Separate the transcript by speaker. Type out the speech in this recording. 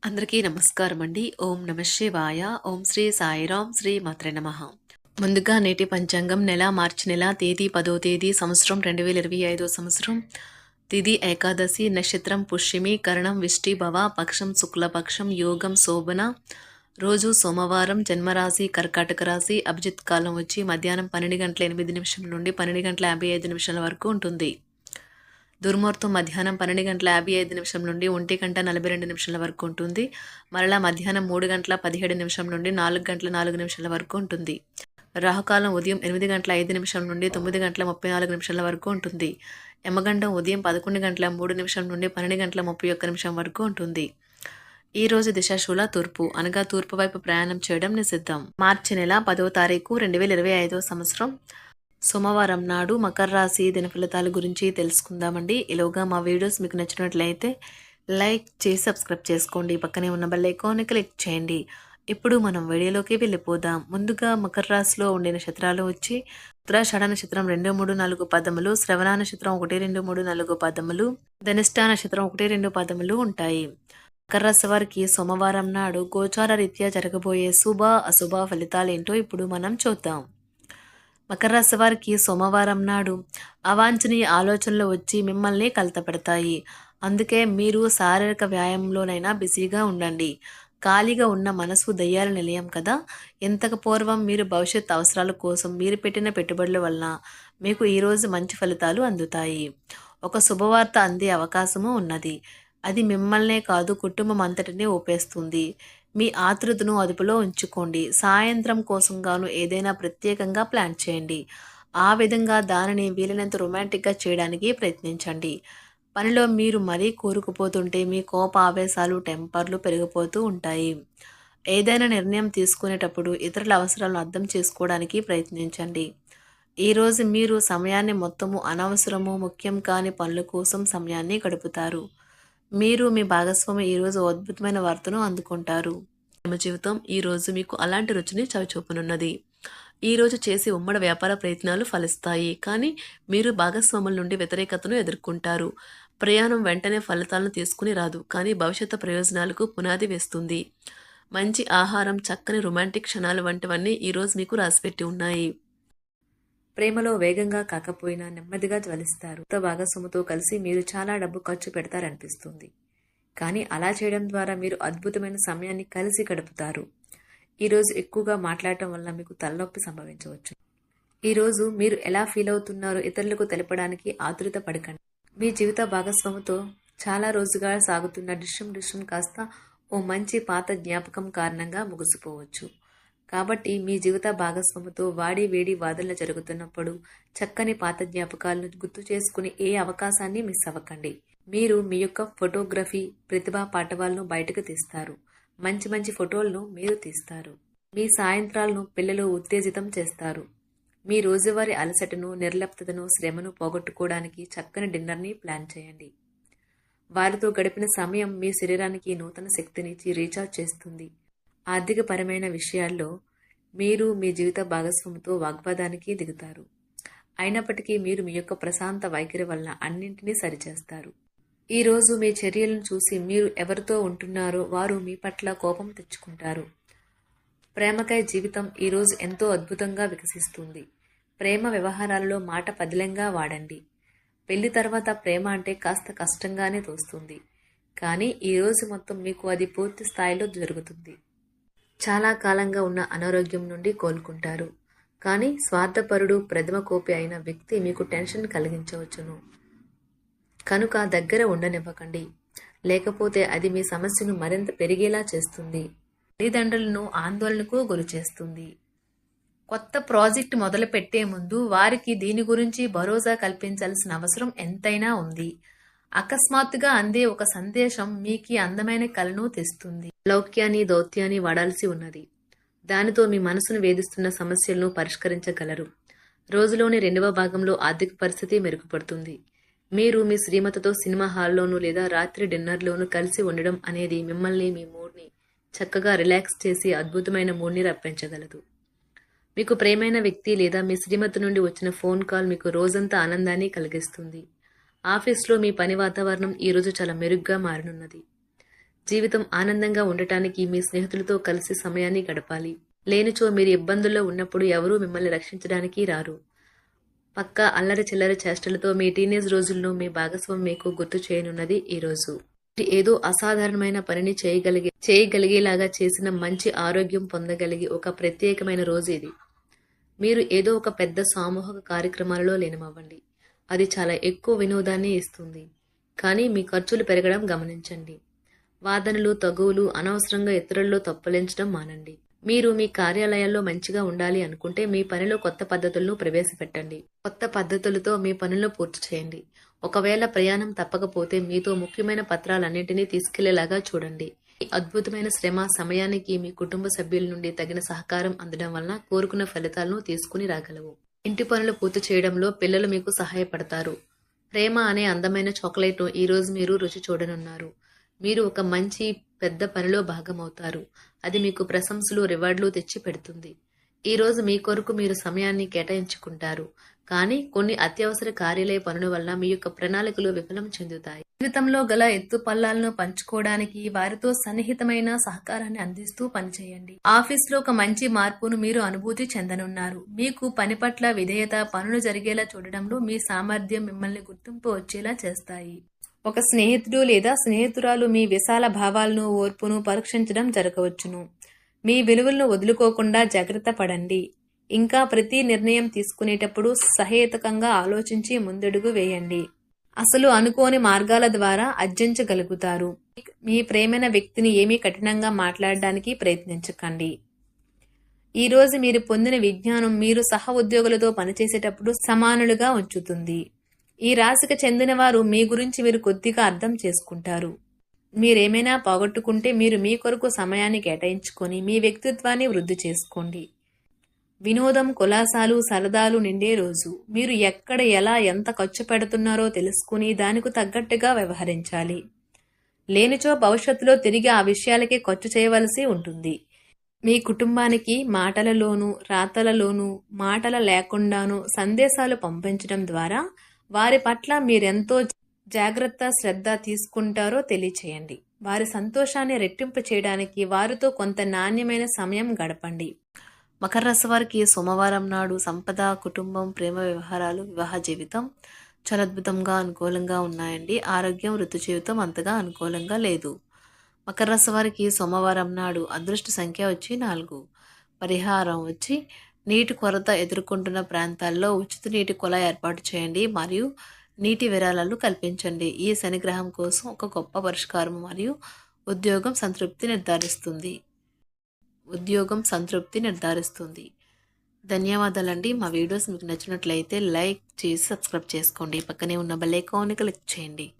Speaker 1: అందరికీ నమస్కారం అండి. ఓం నమ శివాయ. ఓం శ్రీ సాయిరాం శ్రీ మాత్రే నమః. ముందుగా నేటి పంచాంగం నెల మార్చి నెల తేదీ 10వ తేదీ సంవత్సరం 2025 సంవత్సరం తిథి ఏకాదశి నక్షత్రం పుష్యమి కరణం విష్టి భవ పక్షం శుక్లపక్షం యోగం శోభన రోజు సోమవారం జన్మరాశి కర్కాటక రాశి అభిజిత్ కాలం వచ్చి మధ్యాహ్నం 12:08 నుండి 12:55 వరకు ఉంటుంది. దుర్ముహూర్తం మధ్యాహ్నం 12:55 నుండి 1:42 వరకు ఉంటుంది. మరలా మధ్యాహ్నం 3:17 నుండి 4:04 వరకు ఉంటుంది. రాహుకాలం ఉదయం 8:05 నుండి 9:34 వరకు ఉంటుంది. యమగండం ఉదయం 11:03 నుండి 12:31 వరకు ఉంటుంది. ఈ రోజు దిశాశూల తూర్పు అనగా తూర్పు వైపు ప్రయాణం చేయడం నిషిద్ధం. మార్చి నెల 10వ తారీఖు 2025 సంవత్సరం సోమవారం నాడు మకర రాశి దిన ఫలితాల గురించి తెలుసుకుందామండి. ఈలోగా మా వీడియోస్ మీకు నచ్చినట్లయితే లైక్ చేసి సబ్స్క్రైబ్ చేసుకోండి. పక్కనే ఉన్న బెల్ ఐకాన్ని క్లిక్ చేయండి. ఇప్పుడు మనం వీడియోలోకి వెళ్ళిపోదాం. ముందుగా మకర రాశిలో ఉండే నక్షత్రాలు వచ్చి ఉత్తరాషాఢ నక్షత్రం 2, 3, 4 పదములు, శ్రవణ నక్షత్రం 1, 2, 3, 4 పదములు, ధనిష్ట నక్షత్రం 1, 2 పదములు ఉంటాయి. మకర రాశి వారికి సోమవారం నాడు గోచార రీత్యా జరగబోయే శుభ అశుభ ఫలితాలేంటో ఇప్పుడు మనం చూద్దాం. మకర రాశి వారికి సోమవారం నాడు అవాంఛనీయ ఆలోచనలు వచ్చి మిమ్మల్ని కలతపెడతాయి. అందుకే మీరు శారీరక వ్యాయామంలోనైనా బిజీగా ఉండండి. ఖాళీగా ఉన్న మనసు దయ్యాల నిలయం కదా. ఇంతకు పూర్వం మీరు భవిష్యత్ అవసరాల కోసం మీరు పెట్టిన పెట్టుబడుల వలన మీకు ఈరోజు మంచి ఫలితాలు అందుతాయి. ఒక శుభవార్త అందే అవకాశము ఉన్నది. అది మిమ్మల్నే కాదు కుటుంబం అంతటినీ ఊపేస్తుంది. మీ ఆతృతను అదుపులో ఉంచుకోండి. సాయంత్రం కోసం గాను ఏదైనా ప్రత్యేకంగా ప్లాన్ చేయండి. ఆ విధంగా దానిని వీలైనంత రొమాంటిక్గా చేయడానికి ప్రయత్నించండి. పనిలో మీరు మరీ కూరుకుపోతుంటే మీ కోప ఆవేశాలు టెంపర్లు పెరిగిపోతూ ఉంటాయి. ఏదైనా నిర్ణయం తీసుకునేటప్పుడు ఇతరుల అవసరాలను అర్థం చేసుకోవడానికి ప్రయత్నించండి. ఈరోజు మీరు సమయాన్ని మొత్తము అనవసరము ముఖ్యం కాని పనుల కోసం సమయాన్ని గడుపుతారు. మీరు మీ భాగస్వామి ఈరోజు అద్భుతమైన వార్తను అందుకుంటారు. ప్రేమ జీవితం ఈరోజు మీకు అలాంటి రుచిని చవిచూపనున్నది. ఈరోజు చేసే ఉమ్మడి వ్యాపార ప్రయత్నాలు ఫలిస్తాయి. కానీ మీరు భాగస్వాముల నుండి వ్యతిరేకతను ఎదుర్కొంటారు. ప్రయాణం వెంటనే ఫలితాలను తీసుకుని రాదు, కానీ భవిష్యత్తు ప్రయోజనాలకు పునాది వేస్తుంది. మంచి ఆహారం, చక్కని రొమాంటిక్ క్షణాలు వంటివన్నీ ఈరోజు మీకు రాసిపెట్టి ఉన్నాయి. ప్రేమలో వేగంగా కాకపోయినా నెమ్మదిగా జ్వలిస్తారు. కొత్త భాగస్వామితో కలిసి మీరు చాలా డబ్బు ఖర్చు పెడతారనిపిస్తుంది. కానీ అలా చేయడం ద్వారా మీరు అద్భుతమైన సమయాన్ని కలిసి గడుపుతారు. ఈరోజు ఎక్కువగా మాట్లాడటం వల్ల మీకు తలనొప్పి సంభవించవచ్చు. ఈరోజు మీరు ఎలా ఫీల్ అవుతున్నారో ఇతరులకు తెలపడానికి ఆతురత పడకండి. మీ జీవిత భాగస్వామితో చాలా రోజుగా సాగుతున్న డిష్యం కాస్త ఓ మంచి పాత జ్ఞాపకం కారణంగా ముగిసిపోవచ్చు. కాబట్టి మీ జీవిత భాగస్వామితో వాడి వేడి వాదనలు జరుగుతున్నప్పుడు చక్కని పాత జ్ఞాపకాలను గుర్తు చేసుకుని ఏ అవకాశాన్ని మిస్ అవ్వకండి. మీరు మీ యొక్క ఫోటోగ్రఫీ ప్రతిభా పాటవాలను బయటకు తీస్తారు. మంచి మంచి ఫోటోలను మీరు తీస్తారు. మీ సాయంత్రాలను పిల్లలు ఉత్తేజితం చేస్తారు. మీ రోజువారీ అలసటను, నిర్లిప్తతను, శ్రమను పోగొట్టుకోవడానికి చక్కని డిన్నర్ని ప్లాన్ చేయండి. వారితో గడిపిన సమయం మీ శరీరానికి నూతన శక్తినిచ్చి రీఛార్జ్ చేస్తుంది. ఆర్థికపరమైన విషయాల్లో మీరు మీ జీవిత భాగస్వామితో వాగ్వాదానికి దిగుతారు. అయినప్పటికీ మీరు మీ యొక్క ప్రశాంత వైఖరి వలన అన్నింటినీ సరిచేస్తారు. ఈరోజు మీ చర్యలను చూసి మీరు ఎవరితో ఉంటున్నారో వారు మీ పట్ల కోపం తెచ్చుకుంటారు. ప్రేమకై జీవితం ఈరోజు ఎంతో అద్భుతంగా వికసిస్తుంది. ప్రేమ వ్యవహారాలలో మాట పదిలంగా వాడండి. పెళ్లి తర్వాత ప్రేమ అంటే కాస్త కష్టంగానే తోస్తుంది. కానీ ఈరోజు మొత్తం మీకు అది పూర్తి స్థాయిలో జరుగుతుంది. చాలా కాలంగా ఉన్న అనారోగ్యం నుండి కోలుకుంటారు. కానీ స్వార్థపరుడు, ప్రథమ కోపి అయిన వ్యక్తి మీకు టెన్షన్ కలిగించవచ్చును. కనుక దగ్గర ఉండనివ్వకండి. లేకపోతే అది మీ సమస్యను మరింత పెరిగేలా చేస్తుంది. తల్లిదండ్రులను ఆందోళనకు గురి చేస్తుంది. కొత్త ప్రాజెక్ట్ మొదలు పెట్టే ముందు వారికి దీని గురించి భరోసా కల్పించాల్సిన అవసరం ఎంతైనా ఉంది. అకస్మాత్తుగా అందే ఒక సందేశం మీకు అందమైన కలను తెస్తుంది. లౌక్యాన్ని, దౌత్యాన్ని వాడాల్సి ఉన్నది. దానితో మీ మనసును వేధిస్తున్న సమస్యలను పరిష్కరించగలరు. రోజులోని 2వ భాగంలో ఆర్థిక పరిస్థితి మెరుగుపడుతుంది. మీరు మీ శ్రీమతితో సినిమా హాల్లోనూ లేదా రాత్రి డిన్నర్లోనూ కలిసి ఉండడం అనేది మిమ్మల్ని, మీ మూడ్ని చక్కగా రిలాక్స్ చేసి అద్భుతమైన మూడ్ని రప్పించగలదు. మీకు ప్రేమైన వ్యక్తి లేదా మీ శ్రీమతి నుండి వచ్చిన ఫోన్ కాల్ మీకు రోజంతా ఆనందాన్ని కలిగిస్తుంది. ఆఫీస్లో మీ పని వాతావరణం ఈరోజు చాలా మెరుగ్గా మారనున్నది. జీవితం ఆనందంగా ఉండటానికి మీ స్నేహితులతో కలిసి సమయాన్ని గడపాలి. లేనిచో మీరు ఇబ్బందుల్లో ఉన్నప్పుడు ఎవరూ మిమ్మల్ని రక్షించడానికి రారు. పక్కా అల్లరి చిల్లరి చేష్టలతో మీ టీనేజ్ రోజుల్లో మీ భాగస్వామి మీకు గుర్తు చేయనున్నది ఈ రోజు. మీరు ఏదో అసాధారణమైన పనిని చేయగలిగేలాగా చేసిన మంచి ఆరోగ్యం పొందగలిగి ఒక ప్రత్యేకమైన రోజు ఇది. మీరు ఏదో ఒక పెద్ద సామూహిక కార్యక్రమాలలో లీనమవ్వండి. అది చాలా ఎక్కువ వినోదాన్ని ఇస్తుంది. కానీ మీ ఖర్చులు పెరగడం గమనించండి. వాదనలు, తగువులు, అనవసరంగా ఇతరుల్లో తప్పులెంచడం మానండి. మీరు మీ కార్యాలయాల్లో మంచిగా ఉండాలి అనుకుంటే మీ పనిలో కొత్త పద్ధతులను ప్రవేశపెట్టండి. కొత్త పద్ధతులతో మీ పనులను పూర్తి చేయండి. ఒకవేళ ప్రయాణం తప్పకపోతే మీతో ముఖ్యమైన పత్రాలన్నింటినీ తీసుకెళ్లేలాగా చూడండి. ఈ అద్భుతమైన శ్రమ సమయానికి మీ కుటుంబ సభ్యుల నుండి తగిన సహకారం అందడం వలన కోరుకున్న ఫలితాలను తీసుకుని రాగలవు. ఇంటి పనులు పూర్తి చేయడంలో పిల్లలు మీకు సహాయపడతారు. ప్రేమ అనే అందమైన చాక్లెట్ను ఈరోజు మీరు రుచి చూడనున్నారు. మీరు ఒక మంచి పెద్ద పనిలో భాగమవుతారు. అది మీకు ప్రశంసలు, రివార్డులు తెచ్చి పెడుతుంది. ఈరోజు మీ కొరకు మీరు సమయాన్ని కేటాయించుకుంటారు. కానీ కొన్ని అత్యవసర కార్యాలయ పనుల వల్ల మీ యొక్క ప్రణాళికలు విఫలం చెందుతాయి. జీవితంలో గల ఎత్తు పల్లాలను పంచుకోవడానికి వారితో సన్నిహితమైన సహకారాన్ని అందిస్తూ పనిచేయండి. ఆఫీస్లో ఒక మంచి మార్పును మీరు అనుభూతి చెందనున్నారు. మీకు పని పట్ల విధేయత, పనులు జరిగేలా చూడడంలో మీ సామర్థ్యం మిమ్మల్ని గుర్తింపు వచ్చేలా చేస్తాయి. ఒక స్నేహితుడు లేదా స్నేహితురాలు మీ విశాల భావాలను, ఓర్పును పరీక్షించడం జరగవచ్చును. మీ విలువలను వదులుకోకుండా జాగ్రత్త పడండి. ఇంకా ప్రతి నిర్ణయం తీసుకునేటప్పుడు సహేతుకంగా ఆలోచించి ముందడుగు వేయండి. అసలు అనుకోని మార్గాల ద్వారా అర్జించగలుగుతారు. మీ ప్రేమైన వ్యక్తిని ఏమీ కఠినంగా మాట్లాడడానికి ప్రయత్నించకండి. ఈరోజు మీరు పొందిన విజ్ఞానం మీరు సహ ఉద్యోగులతో పనిచేసేటప్పుడు సమానులుగా ఉంచుతుంది. ఈ రాశికి చెందిన వారు మీ గురించి మీరు కొద్దిగా అర్థం చేసుకుంటారు. మీరేమైనా పోగొట్టుకుంటే మీరు మీ కొరకు సమయాన్ని కేటాయించుకొని మీ వ్యక్తిత్వాన్ని వృద్ధి చేసుకోండి. వినోదం, కులాసాలు, సరదాలు నిండే రోజు. మీరు ఎక్కడ, ఎలా, ఎంత ఖర్చు పెడుతున్నారో తెలుసుకుని దానికి తగ్గట్టుగా వ్యవహరించాలి. లేనిచో భవిష్యత్తులో తిరిగి ఆ విషయాలకే ఖర్చు చేయవలసి ఉంటుంది. మీ కుటుంబానికి మాటలలోనూ, రాతలలోనూ, మాటల లేకుండానూ సందేశాలు పంపించడం ద్వారా వారి పట్ల మీరెంతో జాగ్రత్త, శ్రద్ధ తీసుకుంటారో తెలియచేయండి. వారి సంతోషాన్ని రెట్టింపు చేయడానికి వారితో కొంత నాణ్యమైన సమయం గడపండి. మకర రాశి వారికి సోమవారం నాడు సంపద, కుటుంబం, ప్రేమ వ్యవహారాలు, వివాహ జీవితం చాలా అద్భుతంగా అనుకూలంగా ఉన్నాయండి. ఆరోగ్యం, వృత్తి జీవితం అంతగా అనుకూలంగా లేదు. మకర రాశి వారికి సోమవారం నాడు అదృష్ట సంఖ్య వచ్చి 4. పరిహారం వచ్చి నీటి కొరత ఎదుర్కొంటున్న ప్రాంతాల్లో ఉచిత నీటి కుళాయి ఏర్పాటు చేయండి మరియు నీటి విరాళాలు కల్పించండి. ఈ శనిగ్రహం కోసం ఒక గొప్ప పరిష్కారం మరియు ఉద్యోగం సంతృప్తి నిర్ధారిస్తుంది. ధన్యవాదాలండి. మా వీడియోస్ మీకు నచ్చినట్లయితే లైక్ చేసి సబ్స్క్రైబ్ చేసుకోండి. పక్కనే ఉన్న బెల్ ఐకాన్ని క్లిక్ చేయండి.